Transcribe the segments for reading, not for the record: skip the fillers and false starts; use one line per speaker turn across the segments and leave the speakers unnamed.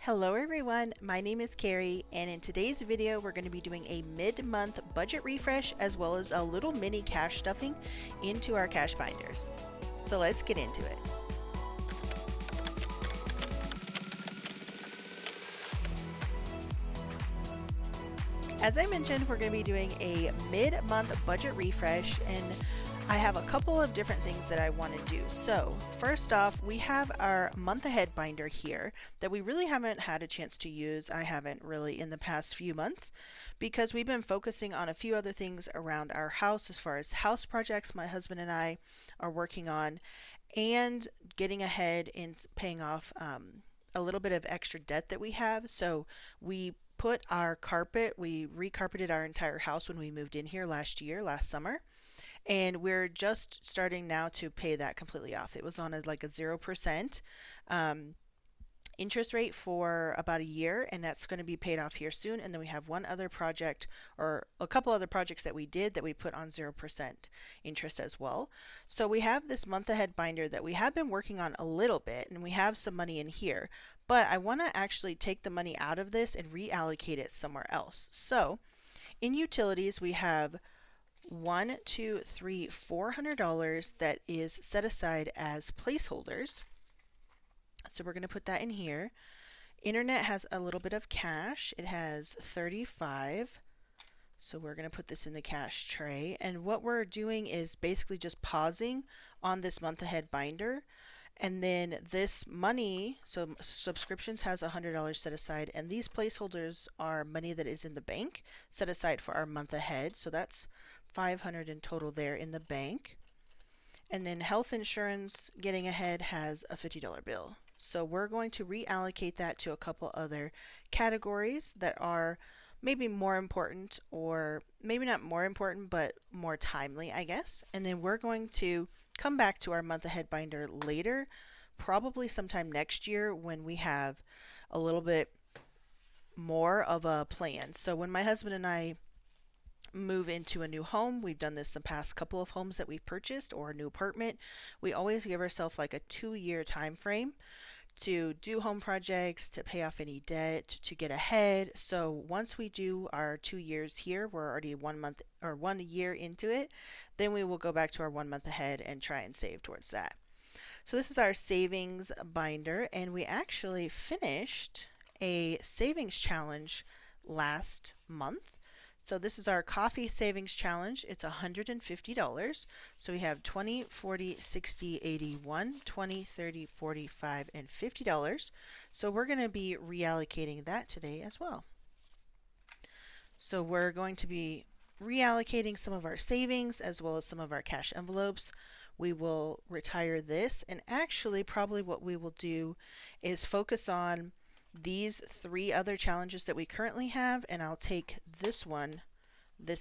Hello everyone, my name is Carrie, and in today's video we're going to be doing a mid-month budget refresh as well as a little mini cash stuffing into our cash binders. So let's get into it. As I mentioned, we're going to be doing a mid-month budget refresh, and I have a couple of different things that I want to do. So first off, we have our month ahead binder here that we really haven't had a chance to use. I haven't really in the past few months because we've been focusing on a few other things around our house as far as house projects my husband and I are working on, and getting ahead in paying off a little bit of extra debt that we have. So we we recarpeted our entire house when we moved in here last summer, and we're just starting now to pay that completely off. It was on like a 0% interest rate for about a year, and that's going to be paid off here soon. And then we have one other project, or a couple other projects that we did that we put on 0% interest as well. So we have this month ahead binder that we have been working on a little bit, and we have some money in here, but I want to actually take the money out of this and reallocate it somewhere else. So in utilities, we have $400 that is set aside as placeholders. So we're going to put that in here. Internet has a little bit of cash. It has 35. So we're going to put this in the cash tray. And what we're doing is basically just pausing on this month ahead binder. And then this money, so subscriptions has $100 set aside, and these placeholders are money that is in the bank set aside for our month ahead. So that's $500 in total there in the bank. And then health insurance getting ahead has a $50 bill. So we're going to reallocate that to a couple other categories that are maybe more important, or maybe not more important, but more timely, I guess. And then we're going to come back to our month ahead binder later, probably sometime next year when we have a little bit more of a plan. So when my husband and I move into a new home, we've done this the past couple of homes that we've purchased, or a new apartment, we always give ourselves like a 2-year time frame to do home projects, to pay off any debt, to get ahead. So once we do our 2 years here, we're already 1 month or 1 year into it, then we will go back to our 1 month ahead and try and save towards that. So this is our savings binder, and we actually finished a savings challenge last month. So this is our coffee savings challenge. It's $150. So we have 20, 40, 60, 81, 20, 30, 45, and $50. So we're going to be reallocating that today as well. So we're going to be reallocating some of our savings as well as some of our cash envelopes. We will retire this, and actually probably what we will do is focus on these 3 other challenges that we currently have, and I'll take this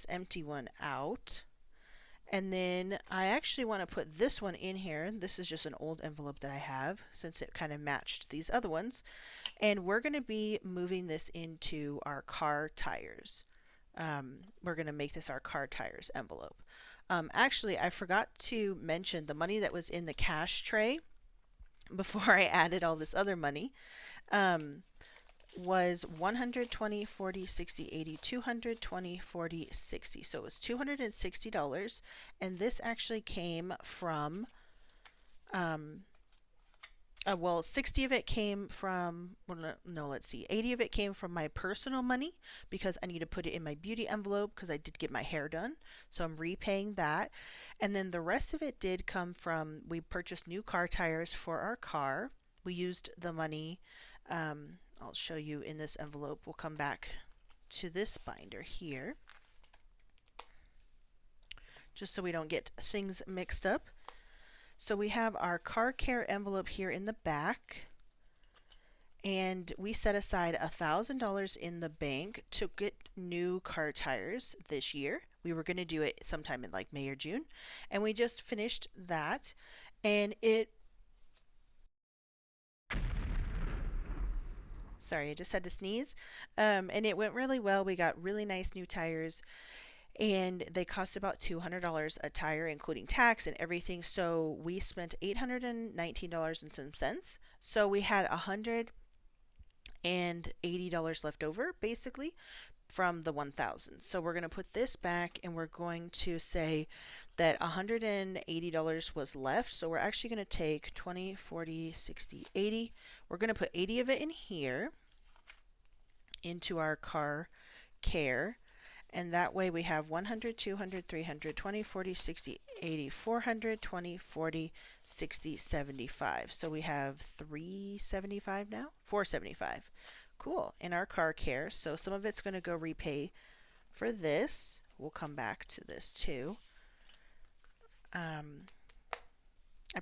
empty one out, and then I actually want to put this one in here. This is just an old envelope that I have since it kind of matched these other ones, and we're going to be moving this into our car tires. We're going to make this our car tires envelope. Actually, I forgot to mention the money that was in the cash tray before I added all this other money. Was 120, 40, 60, 80, 220, 40, 60. So it was $260, and this actually came from, well, 60 of it came from, well, no, let's see, 80 of it came from my personal money because I need to put it in my beauty envelope because I did get my hair done. So I'm repaying that. And then the rest of it did come from, we purchased new car tires for our car. We used the money, I'll show you in this envelope. We'll come back to this binder here, just so we don't get things mixed up. So we have our car care envelope here in the back, and we set aside $1,000 in the bank to get new car tires this year. We were going to do it sometime in like May or June, and we just finished that, and sorry, I just had to sneeze. And it went really well. We got really nice new tires, and they cost about $200 a tire, including tax and everything. So we spent $819 and some cents. So we had and $80 left over basically from the 1000. So we're going to put this back and we're going to say that $180 was left. So we're actually going to take 20, 40, 60, 80. We're going to put 80 of it in here into our car care. And that way we have 100, 200, 300, 20, 40, 60, 80, 400, 20, 40, 60, 75. So we have 375 now? 475. Cool. In our car care. So some of it's going to go repay for this. We'll come back to this too. I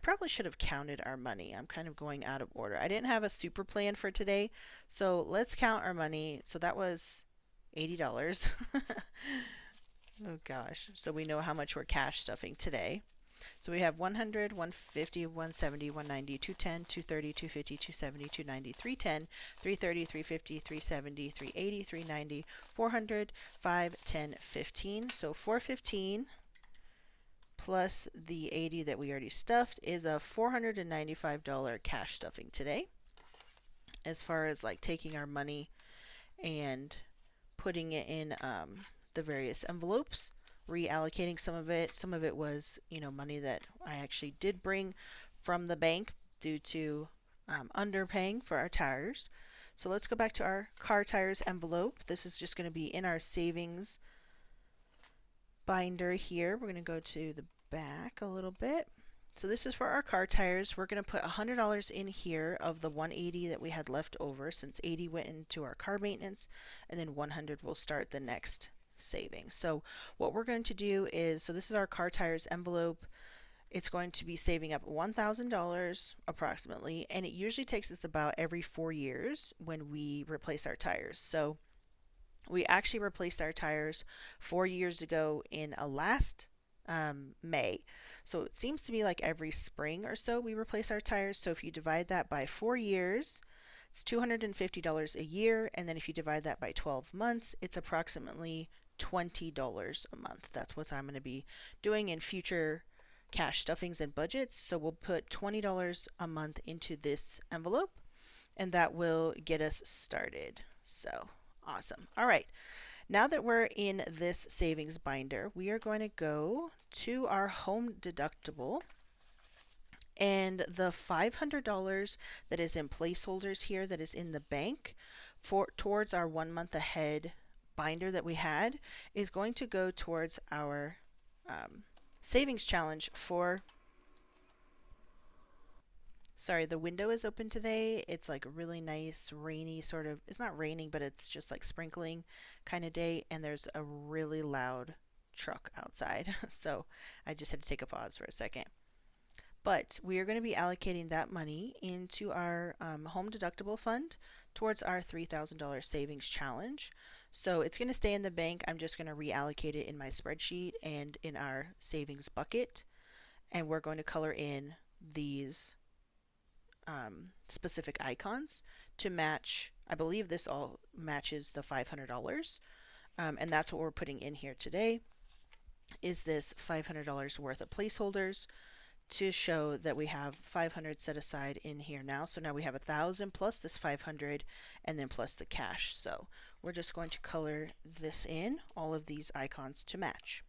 probably should have counted our money. I'm kind of going out of order. I didn't have a super plan for today. So let's count our money. So that was $80. Oh gosh. So we know how much we're cash stuffing today. So we have 100, 150, 170, 190, 210, 230, 250, 270, 290, 310, 330, 350, 370, 380, 390, 400, 5, 10, 15. So 415 plus the 80 that we already stuffed is a $495 cash stuffing today. As far as like taking our money and putting it in the various envelopes, reallocating some of it. Some of it was, money that I actually did bring from the bank due to underpaying for our tires. So let's go back to our car tires envelope. This is just going to be in our savings binder here. We're going to go to the back a little bit. So this is for our car tires. We're going to put $100 in here of the 180 that we had left over, since 80 went into our car maintenance, and then 100 will start the next savings. So what we're going to do is, so this is our car tires envelope. It's going to be saving up $1,000 approximately, and it usually takes us about every 4 years when we replace our tires. So we actually replaced our tires 4 years ago in a last May. So it seems to be like every spring or so we replace our tires. So if you divide that by 4 years, it's $250 a year. And then if you divide that by 12 months, it's approximately $20 a month. That's what I'm going to be doing in future cash stuffings and budgets. So we'll put $20 a month into this envelope, and that will get us started. So awesome. All right. Now that we're in this savings binder, we are going to go to our home deductible, and the $500 that is in placeholders here that is in the bank for towards our 1 month ahead binder that we had is going to go towards our savings challenge for. Sorry, the window is open today. It's like a really nice rainy sort of, it's not raining, but it's just like sprinkling kind of day, and there's a really loud truck outside. So I just had to take a pause for a second. But we are going to be allocating that money into our home deductible fund towards our $3,000 savings challenge. So it's going to stay in the bank. I'm just going to reallocate it in my spreadsheet and in our savings bucket. And we're going to color in these specific icons to match. I believe this all matches the $500, and that's what we're putting in here today, is this $500 worth of placeholders to show that we have 500 set aside in here now. So now we have 1,000 plus this 500 and then plus the cash. So we're just going to color this in, all of these icons to match.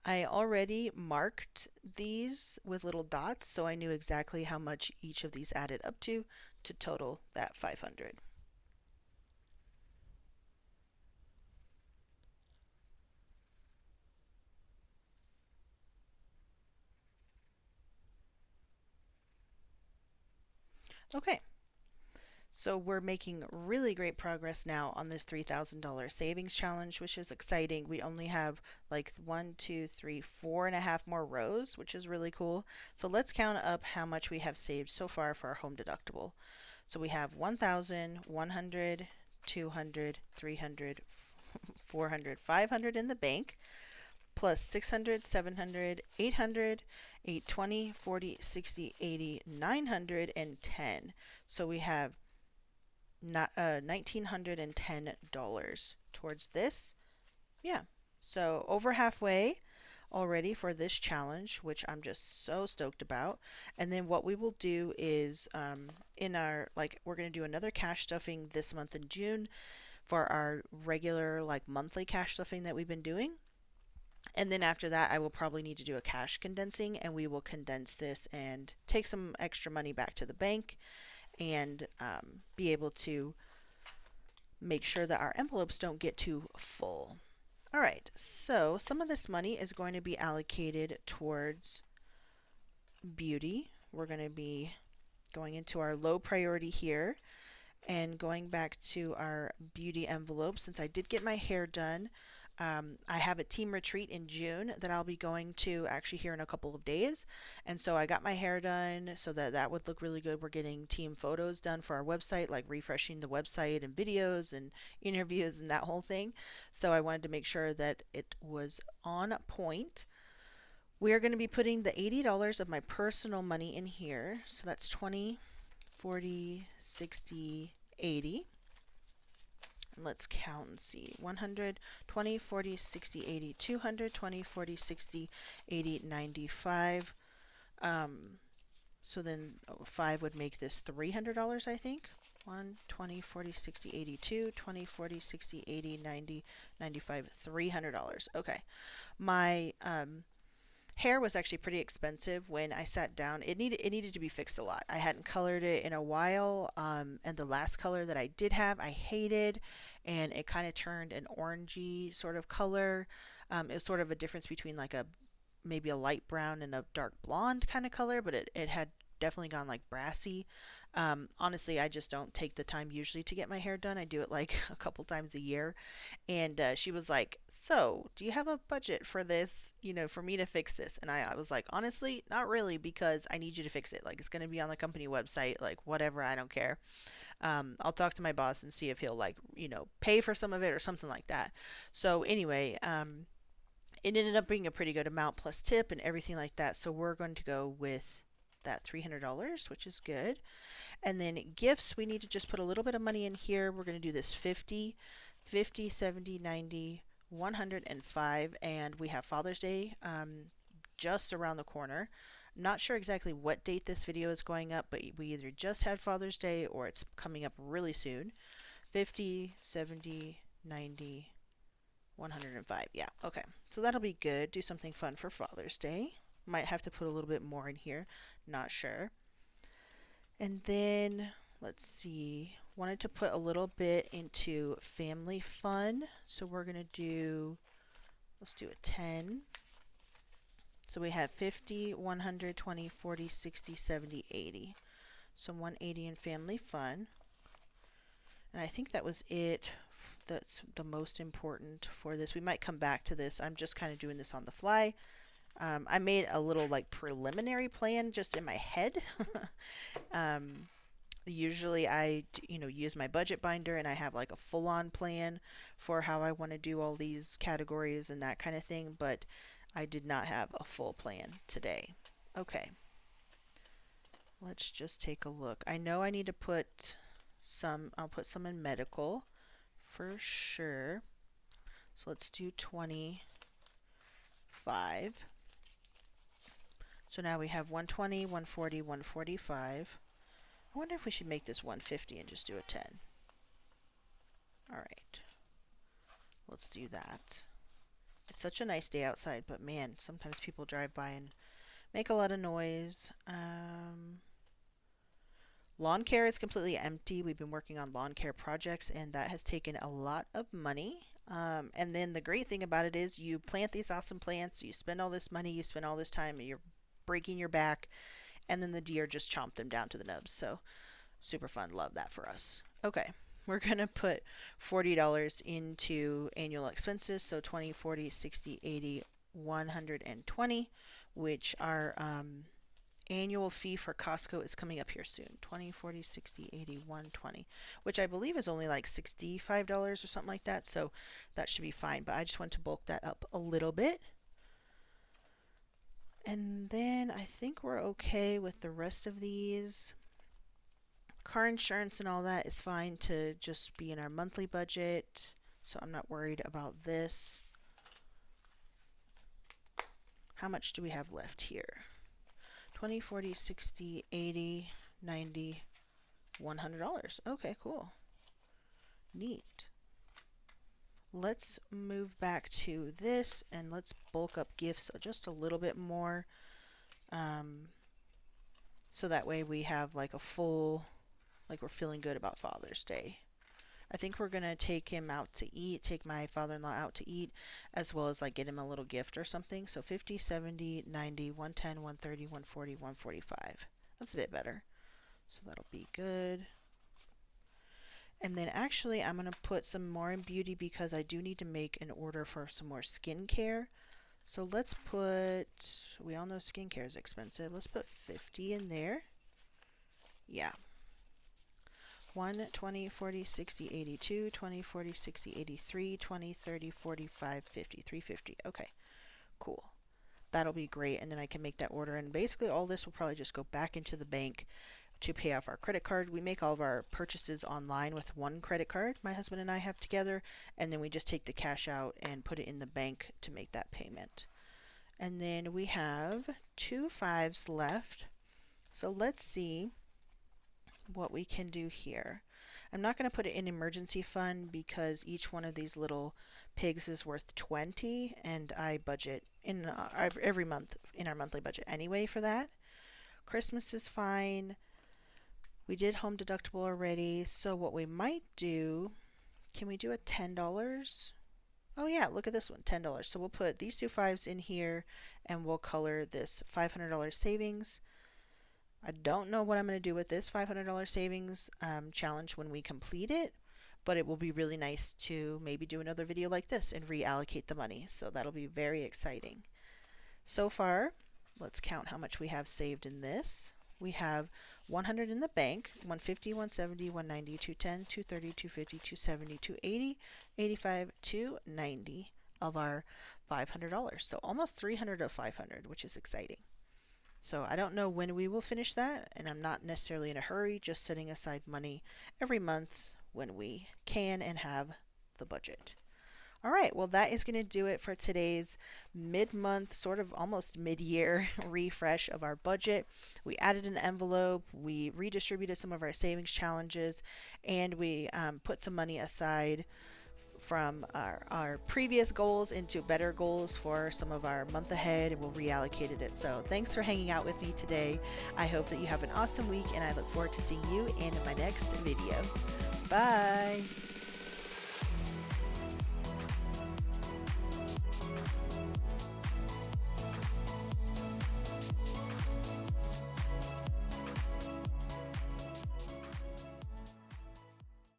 I already marked these with little dots, so I knew exactly how much each of these added up to total that 500. Okay, so we're making really great progress now on this $3,000 savings challenge, which is exciting. We only have like 1, 2, 3, 4.5 more rows, which is really cool. So let's count up how much we have saved so far for our home deductible. So we have 1,000, 100, 200, 300, 400, 500 in the bank, plus 600, 700, 800, 820, 40, 60, 80, 910. So we have $1,910 towards this. Yeah, So over halfway already for this challenge, which I'm just so stoked about. And then what we will do is in our, like, we're going to do another cash stuffing this month in June for our regular, like, monthly cash stuffing that we've been doing. And then after that, I will probably need to do a cash condensing, and we will condense this and take some extra money back to the bank and be able to make sure that our envelopes don't get too full. All right, so some of this money is going to be allocated towards beauty. We're going to be going into our low priority here and going back to our beauty envelope. Since I did get my hair done, I have a team retreat in June that I'll be going to actually here in a couple of days. And so I got my hair done so that that would look really good. We're getting team photos done for our website, like refreshing the website and videos and interviews and that whole thing. So I wanted to make sure that it was on point. We are going to be putting the $80 of my personal money in here. So that's 20, 40, 60, 80. And let's count and see. 100, 20, 40, 60, 80, 200, 20, 40, 60, 80, 95. So then 5 would make this $300, I think. 1, 20, 40, 60, 82, 20, 40, 60, 80, 90, 95, $300. Okay. My hair was actually pretty expensive when I sat down. It needed to be fixed a lot. I hadn't colored it in a while, and the last color that I did have, I hated, and it kind of turned an orangey sort of color. It was sort of a difference between like a maybe a light brown and a dark blonde kind of color, but it had definitely gone like brassy. Honestly, I just don't take the time usually to get my hair done. I do it like a couple times a year. And she was like, "So, do you have a budget for this, for me to fix this?" And I was like, "Honestly, not really, because I need you to fix it. Like, it's going to be on the company website, like, whatever, I don't care. I'll talk to my boss and see if he'll, like, pay for some of it or something like that." So, anyway, it ended up being a pretty good amount plus tip and everything like that. So, we're going to go with that $300, which is good. And then gifts, we need to just put a little bit of money in here. We're going to do this 50, 50, 70, 90, 105, and we have Father's Day just around the corner. Not sure exactly what date this video is going up, but we either just had Father's Day or it's coming up really soon. 50, 70, 90, 105. Yeah, okay. So that'll be good. Do something fun for Father's Day. Might have to put a little bit more in here. Not sure. And then, let's see, wanted to put a little bit into family fun. So we're going to do, let's do a 10. So we have 50, 100, 20, 40, 60, 70, 80. So 180 in family fun. And I think that was it. That's the most important for this. We might come back to this. I'm just kind of doing this on the fly. I made a little like preliminary plan just in my head. Usually I, use my budget binder and I have like a full-on plan for how I want to do all these categories and that kind of thing, but I did not have a full plan today. Okay. Let's just take a look. I know I need to put some, I'll put some in medical for sure. So let's do 25. So now we have 120, 140, 145. I wonder if we should make this 150 and just do a 10. All right. Let's do that. It's such a nice day outside, but man, sometimes people drive by and make a lot of noise. Lawn care is completely empty. We've been working on lawn care projects, and that has taken a lot of money. And then the great thing about it is you plant these awesome plants, you spend all this money, you spend all this time, you're breaking your back, and then the deer just chomp them down to the nubs. So super fun. Love that for us. Okay. We're going to put $40 into annual expenses. So 20, 40, 60, 80, 120, which our annual fee for Costco is coming up here soon. 20, 40, 60, 80, 120, which I believe is only like $65 or something like that. So that should be fine. But I just want to bulk that up a little bit. And then I think we're okay with the rest of these. Car insurance and all that is fine to just be in our monthly budget, so I'm not worried about this. How much do we have left here? 20, 40, 60, 80, 90, $100. Okay, cool. Neat. Let's move back to this and let's bulk up gifts just a little bit more. So that way we have like a full, like we're feeling good about Father's Day. I think we're going to take him out to eat, take my father-in-law out to eat, as well as like get him a little gift or something. So 50, 70, 90, 110, 130, 140, 145. That's a bit better. So that'll be good. And then actually I'm going to put some more in beauty because I do need to make an order for some more skincare. So let's put, we all know skincare is expensive. Let's put 50 in there. Yeah. 1, 20, 40, 60, 82, 20, 40, 60, 83, 20, 30, 45, 50, 350. Okay, cool. That'll be great. And then I can make that order. And basically all this will probably just go back into the bank to pay off our credit card. We make all of our purchases online with one credit card my husband and I have together, and then we just take the cash out and put it in the bank to make that payment. And then we have 2 5s left. So let's see what we can do here. I'm not going to put it in emergency fund because each one of these little pigs is worth 20, and I budget in every month in our monthly budget anyway for that. Christmas is fine. We did home deductible already, so what we might do, can we do a $10? Oh yeah, look at this one, $10. So we'll put these 2 5s in here and we'll color this $500 savings. I don't know what I'm going to do with this $500 savings challenge when we complete it, but it will be really nice to maybe do another video like this and reallocate the money. So that'll be very exciting. So far, let's count how much we have saved in this. We have 100 in the bank, 150, 170, 190, 210, 230, 250, 270, 280, 85, 290 of our $500. So almost 300 of 500, which is exciting. So I don't know when we will finish that, and I'm not necessarily in a hurry, just setting aside money every month when we can and have the budget. All right, well, that is going to do it for today's mid-month, sort of almost mid-year refresh of our budget. We added an envelope, we redistributed some of our savings challenges, and we put some money aside from our previous goals into better goals for some of our month ahead, and we'll reallocate it. So thanks for hanging out with me today. I hope that you have an awesome week, and I look forward to seeing you in my next video. Bye!